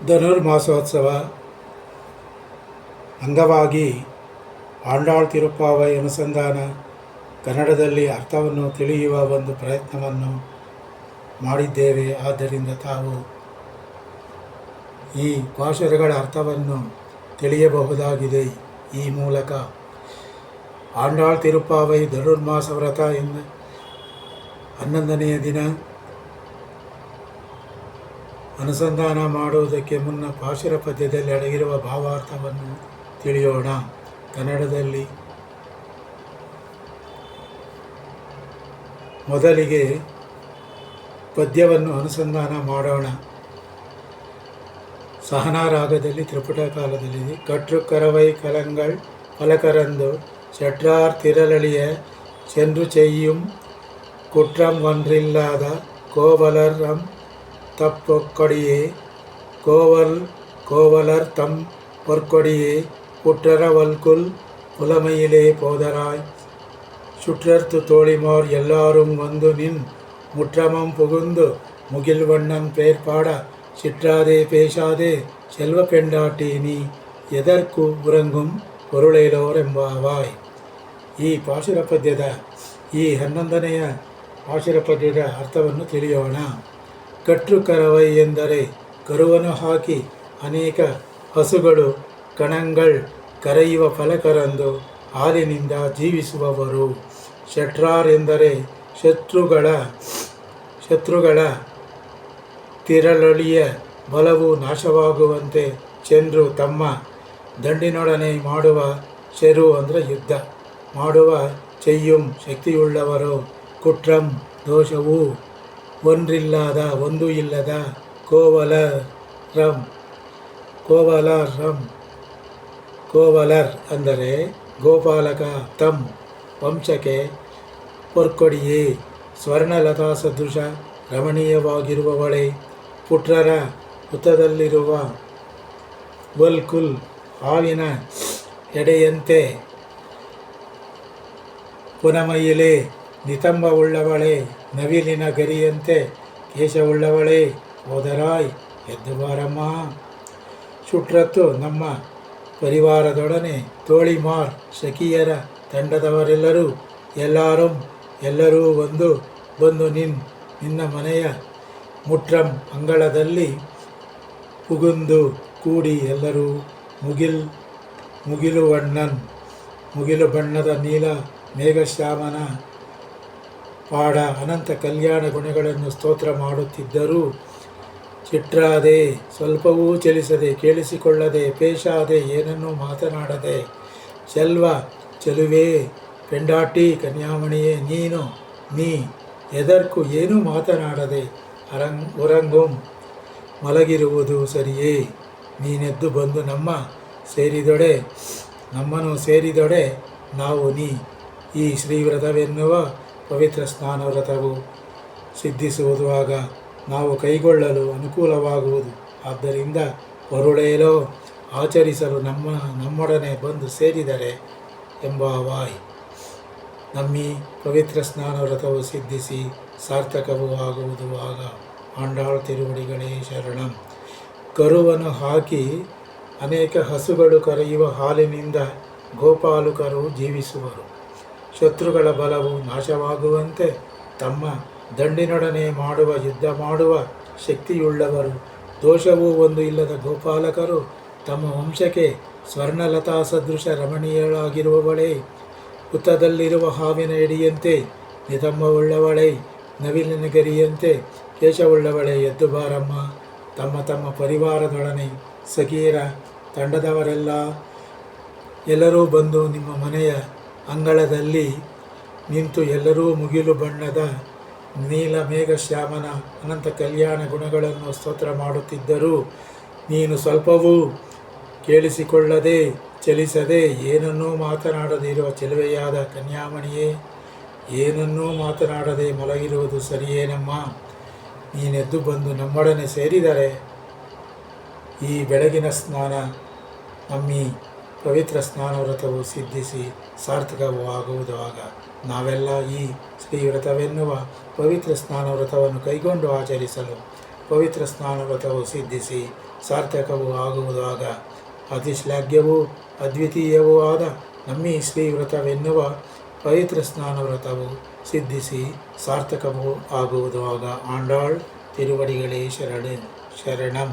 ಧನುರ್ಮಾಸೋತ್ಸವ ಅಂಗವಾಗಿ ಆಂಡಾಳ್ ತಿರುಪ್ಪಾವೈ ಅನುಸಂಧಾನ ಕನ್ನಡದಲ್ಲಿ ಅರ್ಥವನ್ನು ತಿಳಿಯುವ ಒಂದು ಪ್ರಯತ್ನವನ್ನು ಮಾಡಿದ್ದೇವೆ. ಆದ್ದರಿಂದ ತಾವು ಈ ಪಾಶುರಗಳ ಅರ್ಥವನ್ನು ತಿಳಿಯಬಹುದಾಗಿದೆ. ಈ ಮೂಲಕ ಆಂಡಾಳ್ ತಿರುಪ್ಪಾವೈ ಧನುರ್ಮಾಸ ವ್ರತ 11ನೆಯ ದಿನ ಅನುಸಂಧಾನ ಮಾಡುವುದಕ್ಕೆ ಮುನ್ನ ಪಾಶುರ ಪದ್ಯದಲ್ಲಿ ಅಡಗಿರುವ ಭಾವಾರ್ಥವನ್ನು ತಿಳಿಯೋಣ. ಕನ್ನಡದಲ್ಲಿ ಮೊದಲಿಗೆ ಪದ್ಯವನ್ನು ಅನುಸಂಧಾನ ಮಾಡೋಣ. ಸಹನಾ ರಾಗದಲ್ಲಿ ತ್ರಿಪುಟ ಕಾಲದಲ್ಲಿದೆ. ಕಟ್ರು ಕರವೈ ಕಲಂಗಳ್ பலகரந்து செற்றார் திரளிய சென்று செய்யும் குற்றம் ஒன்றில்லாத கோவலர் தப்பொக்கொடியே கோவலர் தம் பொற்கொடியே குற்றரவல்குல் புலமையிலே போதராய் சுற்றர்த்து தோழிமார் எல்லாரும் வந்து நின் முற்றமம் புகுந்து முகில்வண்ணன் பேர்பாட சிற்றாதே பேசாதே செல்வ பெண்டாட்டி நீ ಎದರ್ಕು ಉರಂಗುಂ ಪೊರುಳೈಲೋರೆಂಬಾವಾಯ್. ಈ ಪಾಶುರ ಪದ್ಯದ 11ನೆಯ ಪಾಶುರ ಪದ್ಯದ ಅರ್ಥವನ್ನು ತಿಳಿಯೋಣ. ಕಟ್ರು ಕರವೈ ಎಂದರೆ ಕರುವನ್ನು ಹಾಕಿ ಅನೇಕ ಹಸುಗಳು ಕಣಂಗಳ್ ಕರೆಯುವ ಫಲಕರಂದು ಹಾಲಿನಿಂದ ಜೀವಿಸುವವರು. ಶಟ್ರಾರ್ ಎಂದರೆ ಶತ್ರುಗಳ ತಿರಳೊಳಿಯ ಬಲವು ನಾಶವಾಗುವಂತೆ ಚಂದ್ರು ತಮ್ಮ ದಂಡಿನೊಡನೆ ಮಾಡುವ ಶೆರು ಅಂದರೆ ಯುದ್ಧ ಮಾಡುವ ಚೆಯ್ಯುಂ ಶಕ್ತಿಯುಳ್ಳವರು. ಕುಟ್ರಂ ದೋಷವು ಒಂದು ಇಲ್ಲದ ಕೋವಲರ್ ಅಂದರೆ ಗೋಪಾಲಕ. ತಮ್ ವಂಶಕ್ಕೆ ಪೊರ್ಕೊಡಿಯೇ ಸ್ವರ್ಣಲತಾ ಸದೃಶ ರಮಣೀಯವಾಗಿರುವವಳೆ. ಪುಟ್ರರ ಹುತ್ತದಲ್ಲಿರುವ ವಲ್ಕುಲ್ ಹಾವಿನ ಎಡೆಯಂತೆ ಪುನಮೈಯಿಲೆ ನಿತಂಬವುಳ್ಳವಳೆ. ನವಿಲಿನ ಗರಿಯಂತೆ ಕೇಶವುಳ್ಳವಳೆ. ಹೋದರಾಯ್ ಎದ್ದು ಬಾರಮ್ಮ. ಶುಟ್ರತ್ತು ನಮ್ಮ ಪರಿವಾರದೊಡನೆ ತೋಳಿಮಾರ್ ಸಖಿಯರ ತಂಡದವರೆಲ್ಲರೂ ಎಲ್ಲರೂ ಬಂದು ನಿನ್ನ ಮನೆಯ ಮುಟ್ರಂ ಅಂಗಳದಲ್ಲಿ ಪುಗುಂದು ಕೂಡಿ ಎಲ್ಲರೂ ಮುಗಿಲು ಬಣ್ಣದ ನೀಲ ಮೇಘಶ್ಯಾಮನ ಪಾಡ ಅನಂತ ಕಲ್ಯಾಣ ಗುಣಗಳನ್ನು ಸ್ತೋತ್ರ ಮಾಡುತ್ತಿದ್ದರು. ಚಿಟ್ರಾದೆ ಸ್ವಲ್ಪವೂ ಚಲಿಸದೆ ಕೇಳಿಸಿಕೊಳ್ಳದೆ ಪೇಶಾದೆ ಏನನ್ನೂ ಮಾತನಾಡದೆ ಚೆಲುವೆ ಪೆಂಡಾಟಿ ಕನ್ಯಾಮಣಿಯೇ ನೀ ಎದರ್ಕು ಏನೂ ಮಾತನಾಡದೆ ಉರಂಗುಂ ಮಲಗಿರುವುದು ಸರಿಯೇ. ನೀನೆದ್ದು ಬಂದು ನಮ್ಮನ್ನು ಸೇರಿದೊಡೆ ನಾವು ಈ ಶ್ರೀವ್ರತವೆನ್ನುವ ಪವಿತ್ರ ಸ್ನಾನ ವ್ರತವು ಸಿದ್ಧಿಸುವುದು. ಆಗ ನಾವು ಕೈಗೊಳ್ಳಲು ಅನುಕೂಲವಾಗುವುದು. ಆದ್ದರಿಂದ ಪೊರುಳೇಲೋ ಆಚರಿಸಲು ನಮ್ಮೊಡನೆ ಬಂದು ಸೇರಿದರೆ ಎಂಬಾವಾಯ್. ನಮ್ಮಿ ಪವಿತ್ರ ಸ್ನಾನ ವ್ರತವು ಸಿದ್ಧಿಸಿ ಸಾರ್ಥಕವೂ ಆಗುವುದು. ಆಗ ಆಂಡಾಳ್ ತಿರುವಡಿಗಳೇ ಶರಣಂ. ಕರುವನ್ನು ಹಾಕಿ ಅನೇಕ ಹಸುಗಳು ಕರೆಯುವ ಹಾಲಿನಿಂದ ಗೋಪಾಲಕರು ಜೀವಿಸುವರು. ಶತ್ರುಗಳ ಬಲವು ನಾಶವಾಗುವಂತೆ ತಮ್ಮ ದಂಡಿನೊಡನೆ ಯುದ್ಧ ಮಾಡುವ ಶಕ್ತಿಯುಳ್ಳವರು. ದೋಷವೂ ಒಂದು ಇಲ್ಲದ ಗೋಪಾಲಕರು. ತಮ್ಮ ವಂಶಕ್ಕೆ ಸ್ವರ್ಣಲತಾ ಸದೃಶ ರಮಣೀಯಳಾಗಿರುವವಳೆ. ಹುತ್ತದಲ್ಲಿರುವ ಹಾವಿನ ಎಡಿಯಂತೆ ನಿತಂಬವುಳ್ಳವಳೆ. ನವಿಲಿನ ಗರಿಯಂತೆ ಕೇಶವುಳ್ಳವಳೆ. ಎದ್ದು ಬಾರಮ್ಮ. ತಮ್ಮ ಪರಿವಾರದೊಡನೆ ಸಖಿಯರ ತಂಡದವರೆಲ್ಲರೂ ಬಂದು ನಿಮ್ಮ ಮನೆಯ ಅಂಗಳದಲ್ಲಿ ನಿಂತು ಎಲ್ಲರೂ ಮುಗಿಲು ಬಣ್ಣದ ನೀಲ ಮೇಘಶ್ಯಾಮನ ಅನಂತ ಕಲ್ಯಾಣ ಗುಣಗಳನ್ನು ಸ್ತೋತ್ರ ಮಾಡುತ್ತಿದ್ದರು. ನೀನು ಸ್ವಲ್ಪವೂ ಕೇಳಿಸಿಕೊಳ್ಳದೆ ಚಲಿಸದೆ ಏನನ್ನೂ ಮಾತನಾಡದಿರುವ ಚೆಲುವೆಯಾದ ಕನ್ಯಾಮಣಿಯೇ, ಏನನ್ನೂ ಮಾತನಾಡದೆ ಮಲಗಿರುವುದು ಸರಿಯೇನಮ್ಮ. ನೀನೆದ್ದು ಬಂದು ನಮ್ಮೊಡನೆ ಸೇರಿದರೆ ಈ ಬೆಳಗಿನ ಸ್ನಾನ ನಮ್ಮಿ ಪವಿತ್ರ ಸ್ನಾನ ವ್ರತವು ಸಿದ್ಧಿಸಿ ಸಾರ್ಥಕವೂ ಆಗುವುದು. ಆಗ ನಾವೆಲ್ಲ ಈ ಶ್ರೀವ್ರತವೆನ್ನುವ ಪವಿತ್ರ ಸ್ನಾನ ವ್ರತವನ್ನು ಕೈಗೊಂಡು ಆಚರಿಸಲು ಪವಿತ್ರ ಸ್ನಾನ ವ್ರತವು ಸಿದ್ಧಿಸಿ ಸಾರ್ಥಕವೂ ಆಗುವುದಾಗ ಅತಿಶ್ಲಾಘ್ಯವೂ ಅದ್ವಿತೀಯವೂ ಆದ ನಮ್ಮಿ ಶ್ರೀ ವ್ರತವೆನ್ನುವ ಪವಿತ್ರ ಸ್ನಾನ ವ್ರತವು ಸಿದ್ಧಿಸಿ ಸಾರ್ಥಕವೂ ಆಗುವುದಾಗ ಆಂಡಾಳ್ ತಿರುವಡಿಗಳೇ ಶರಣಂ.